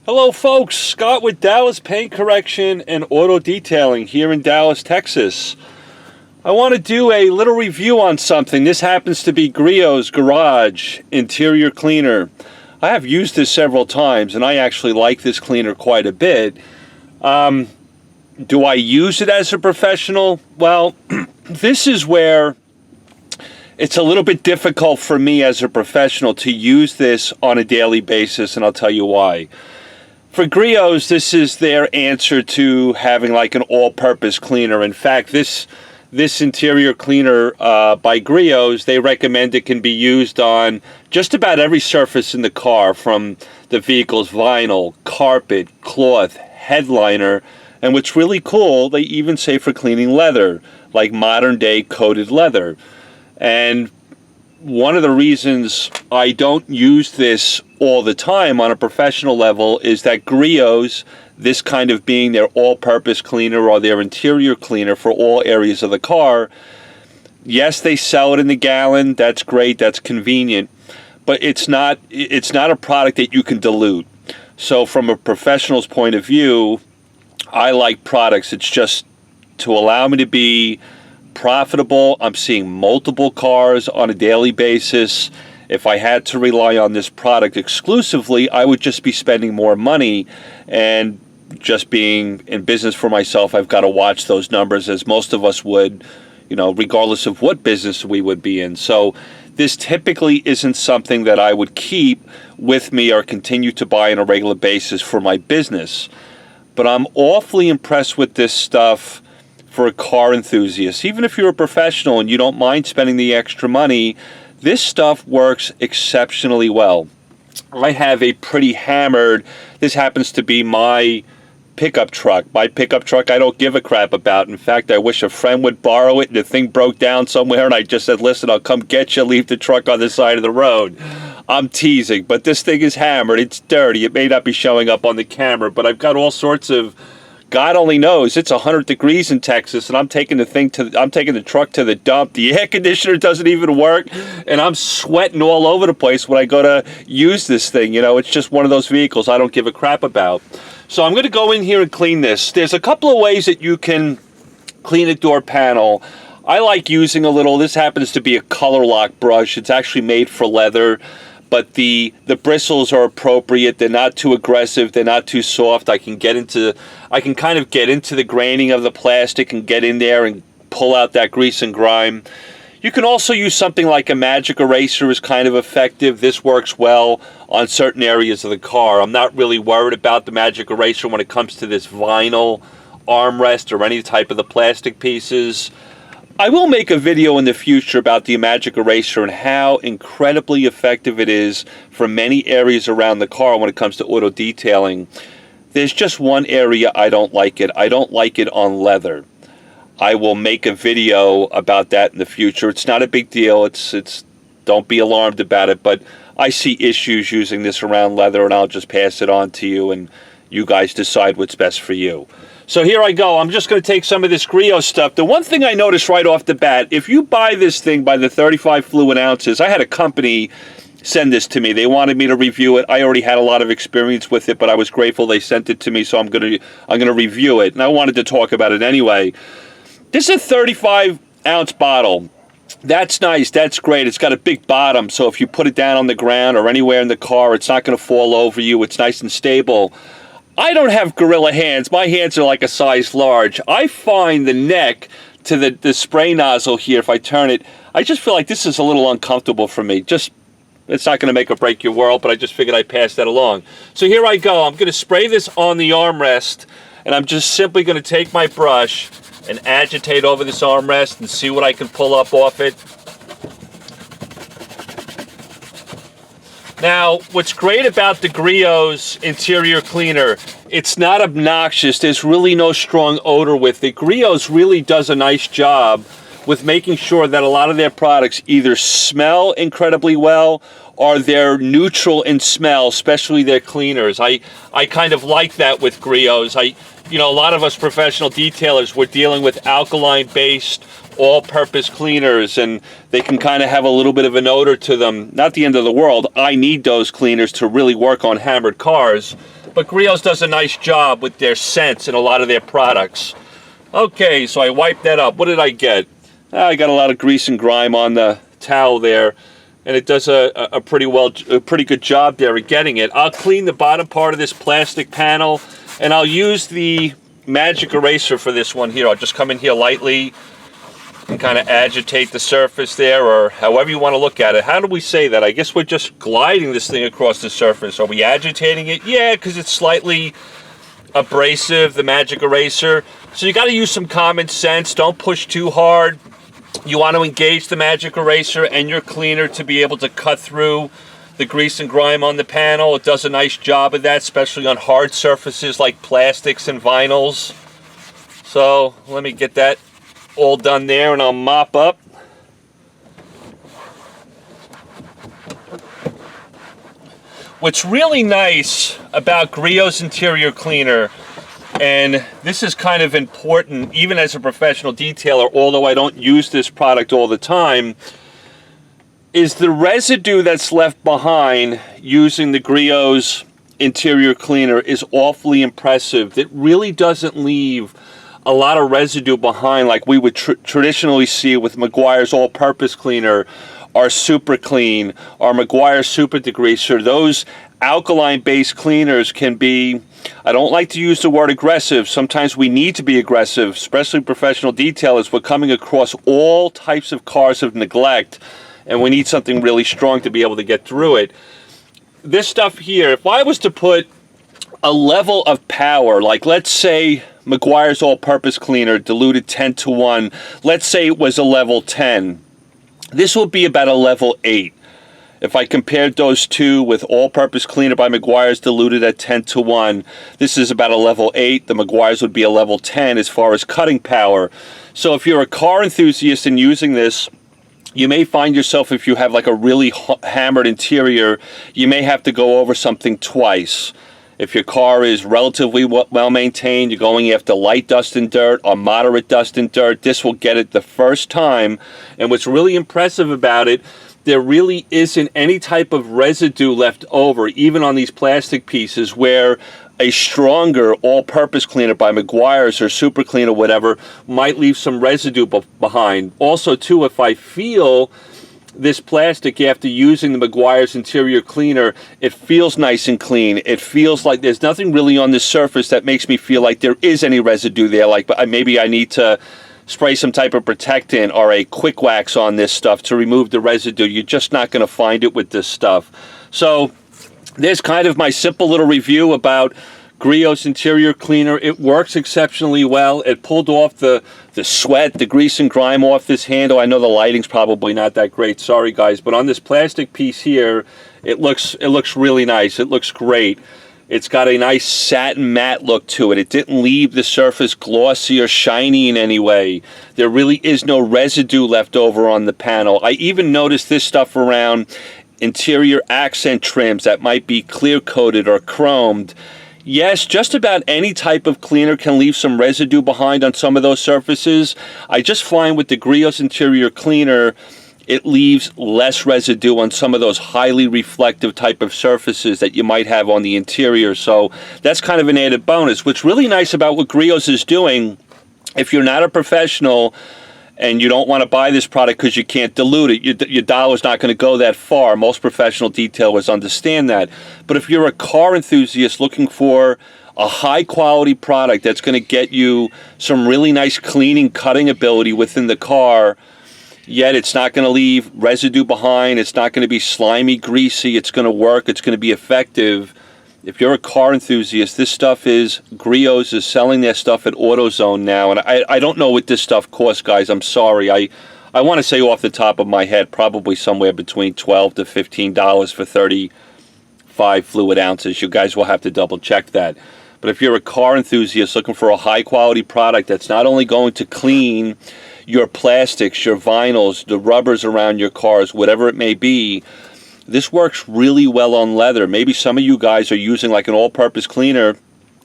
Hello folks, Scott with Dallas Paint Correction and Auto Detailing here in Dallas, Texas. I want to do a little review on something. This happens to be Griot's Garage Interior Cleaner. I have used this several times and I actually like this cleaner quite a bit. Do I use it as a professional? Well, this is where it's a little bit difficult for me as a professional to use this on a daily basis, and I'll tell you why. For Griot's, this is their answer to having like an all-purpose cleaner. In fact, this interior cleaner by Griot's, they recommend it can be used on just about every surface in the car, from the vehicle's vinyl, carpet, cloth, headliner, and what's really cool, they even say for cleaning leather, like modern-day coated leather. And one of the reasons I don't use this all the time on a professional level is that Griot's, this kind of being their all-purpose cleaner or their interior cleaner for all areas of the car, yes, they sell it in the gallon. That's great. That's convenient. But it's not a product that you can dilute. So from a professional's point of view, I like products. It's just to allow me to be profitable. I'm seeing multiple cars on a daily basis. If I had to rely on this product exclusively, I would just be spending more money, and just being in business for myself, I've got to watch those numbers, as most of us would, regardless of what business we would be in. So this typically isn't something that I would keep with me or continue to buy on a regular basis for my business. But I'm awfully impressed with this stuff for a car enthusiast. Even if you're a professional and you don't mind spending the extra money, this stuff works exceptionally well. I have a pretty hammered, this happens to be my pickup truck. My pickup truck I don't give a crap about. In fact, I wish a friend would borrow it and the thing broke down somewhere and I just said, listen, I'll come get you, leave the truck on the side of the road. I'm teasing, but this thing is hammered. It's dirty. It may not be showing up on the camera, but I've got all sorts of, God only knows, it's 100 degrees in Texas, and I'm taking the truck to the dump. The air conditioner doesn't even work, and I'm sweating all over the place when I go to use this thing. It's just one of those vehicles I don't give a crap about. So I'm going to go in here and clean this. There's a couple of ways that you can clean a door panel. I like using a little, this happens to be a color lock brush. It's actually made for leather, but the bristles are appropriate. They're not too aggressive. They're not too soft. I can kind of get into the graining of the plastic and get in there and pull out that grease and grime. You can also use something like a magic eraser is kind of effective. This works well on certain areas of the car. I'm not really worried about the magic eraser when it comes to this vinyl armrest or any type of the plastic pieces. I will make a video in the future about the magic eraser and how incredibly effective it is for many areas around the car when it comes to auto detailing. There's just one area I don't like it. I don't like it on leather. I will make a video about that in the future. It's not a big deal. It's don't be alarmed about it, but I see issues using this around leather, and I'll just pass it on to you and you guys decide what's best for you. So here I go. I'm just going to take some of this Griot stuff. The one thing I noticed right off the bat, if you buy this thing by the 35 fluid ounces, I had a company send this to me. They wanted me to review it. I already had a lot of experience with it, but I was grateful they sent it to me, so I'm going to review it. And I wanted to talk about it anyway. This is a 35-ounce bottle. That's nice. That's great. It's got a big bottom, so if you put it down on the ground or anywhere in the car, it's not going to fall over you. It's nice and stable. I don't have gorilla hands. My hands are like a size large. I find the neck to the spray nozzle here, if I turn it, I just feel like this is a little uncomfortable for me. It's not going to make or break your world, but I just figured I'd pass that along. So here I go. I'm going to spray this on the armrest, and I'm just simply going to take my brush and agitate over this armrest and see what I can pull up off it. Now, what's great about the Griot's interior cleaner, it's not obnoxious. There's really no strong odor with it. Griot's really does a nice job with making sure that a lot of their products either smell incredibly well or they're neutral in smell, especially their cleaners. I kind of like that with Griot's. A lot of us professional detailers, we're dealing with alkaline-based all-purpose cleaners, and they can kind of have a little bit of an odor to them. Not the end of the world. I need those cleaners to really work on hammered cars, but Griot's does a nice job with their scents in a lot of their products. Okay, so I wiped that up. What did I get? I got a lot of grease and grime on the towel there, and it does a pretty good job there at getting it. I'll clean the bottom part of this plastic panel, and I'll use the magic eraser for this one here. I'll just come in here lightly and kind of agitate the surface there, or however you want to look at it. How do we say that? I guess we're just gliding this thing across the surface. Are we agitating it? Yeah, because it's slightly abrasive, the magic eraser. So you got to use some common sense. Don't push too hard. You want to engage the magic eraser and your cleaner to be able to cut through the grease and grime on the panel. It does a nice job of that, especially on hard surfaces like plastics and vinyls. So let me get that all done there, and I'll mop up. What's really nice about Griot's interior cleaner, and this is kind of important even as a professional detailer, although I don't use this product all the time, is the residue that's left behind using the Griot's interior cleaner is awfully impressive. It really doesn't leave a lot of residue behind like we would traditionally see with Meguiar's all-purpose cleaner, our Super Clean, our Meguiar Super Degreaser. Those alkaline-based cleaners can be, I don't like to use the word aggressive. Sometimes we need to be aggressive, especially professional detailers. We're coming across all types of cars of neglect, and we need something really strong to be able to get through it. This stuff here, if I was to put a level of power, like let's say Meguiar's all-purpose cleaner diluted 10:1, let's say it was a level 10. This will be about a level 8. If I compared those two with all-purpose cleaner by Meguiar's diluted at 10:1, this is about a level 8. The Meguiar's would be a level 10 as far as cutting power. So if you're a car enthusiast and using this, you may find yourself, if you have like a really hammered interior, you may have to go over something twice. If your car is relatively well maintained, you're going after light dust and dirt or moderate dust and dirt, this will get it the first time. And what's really impressive about it, there really isn't any type of residue left over, even on these plastic pieces, where a stronger all-purpose cleaner by Meguiar's or Super Clean or whatever might leave some residue behind. Also, too, if I feel this plastic after using the Meguiar's interior cleaner, it feels nice and clean. It feels like there's nothing really on the surface that makes me feel like there is any residue there. Like maybe I need to spray some type of protectant or a quick wax on this stuff to remove the residue. You're just not going to find it with this stuff. So there's kind of my simple little review about Griot's interior cleaner. It works exceptionally well. It pulled off the sweat, the grease and grime off this handle. I know the lighting's probably not that great, sorry guys, but on this plastic piece here, it looks really nice. It looks great. It's got a nice satin matte look to it. It didn't leave the surface glossy or shiny in any way. There really is no residue left over on the panel. I even noticed this stuff around interior accent trims that might be clear coated or chromed. Yes, just about any type of cleaner can leave some residue behind on some of those surfaces. I just find with the Griot's interior cleaner, it leaves less residue on some of those highly reflective type of surfaces that you might have on the interior. So that's kind of an added bonus. What's really nice about what Griot's is doing, if you're not a professional and you don't want to buy this product because you can't dilute it, your dollar's not going to go that far. Most professional detailers understand that. But if you're a car enthusiast looking for a high quality product that's going to get you some really nice cleaning, cutting ability within the car, yet it's not going to leave residue behind, it's not going to be slimy, greasy, it's going to work, it's going to be effective. If you're a car enthusiast, this stuff is, Griot's is selling their stuff at AutoZone now, and I don't know what this stuff costs, guys. I'm sorry. I want to say off the top of my head, probably somewhere between $12 to $15 for 35 fluid ounces. You guys will have to double check that. But if you're a car enthusiast looking for a high quality product that's not only going to clean your plastics, your vinyls, the rubbers around your cars, whatever it may be, this works really well on leather. Maybe some of you guys are using like an all-purpose cleaner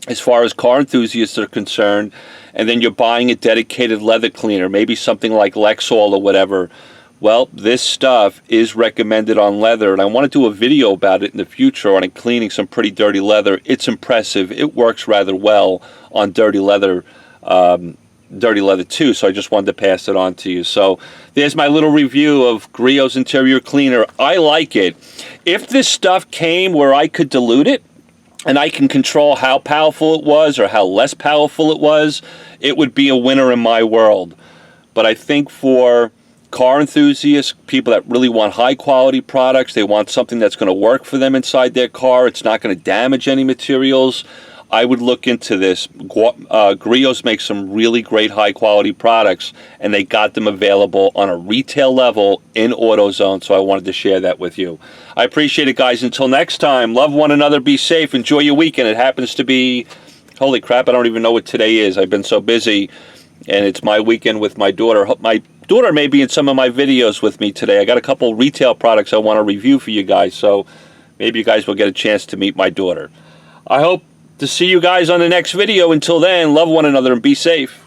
as far as car enthusiasts are concerned, and then you're buying a dedicated leather cleaner, maybe something like Lexol or whatever. Well, this stuff is recommended on leather, and I want to do a video about it in the future on cleaning some pretty dirty leather. It's impressive. It works rather well on dirty leather too, so I just wanted to pass it on to you. So there's my little review of Griot's interior cleaner. I like it. If this stuff came where I could dilute it and I can control how powerful it was or how less powerful it was, it would be a winner in my world. But I think for car enthusiasts, people that really want high quality products, they want something that's going to work for them inside their car, it's not going to damage any materials, I would look into this. Griot's makes some really great high quality products, and they got them available on a retail level in AutoZone, so I wanted to share that with you. I appreciate it, guys. Until next time, love one another, be safe, enjoy your weekend. It happens to be, holy crap, I don't even know what today is. I've been so busy, and it's my weekend with my daughter. My daughter may be in some of my videos with me today. I got a couple retail products I want to review for you guys, so maybe you guys will get a chance to meet my daughter. I hope to see you guys on the next video. Until then, love one another and be safe.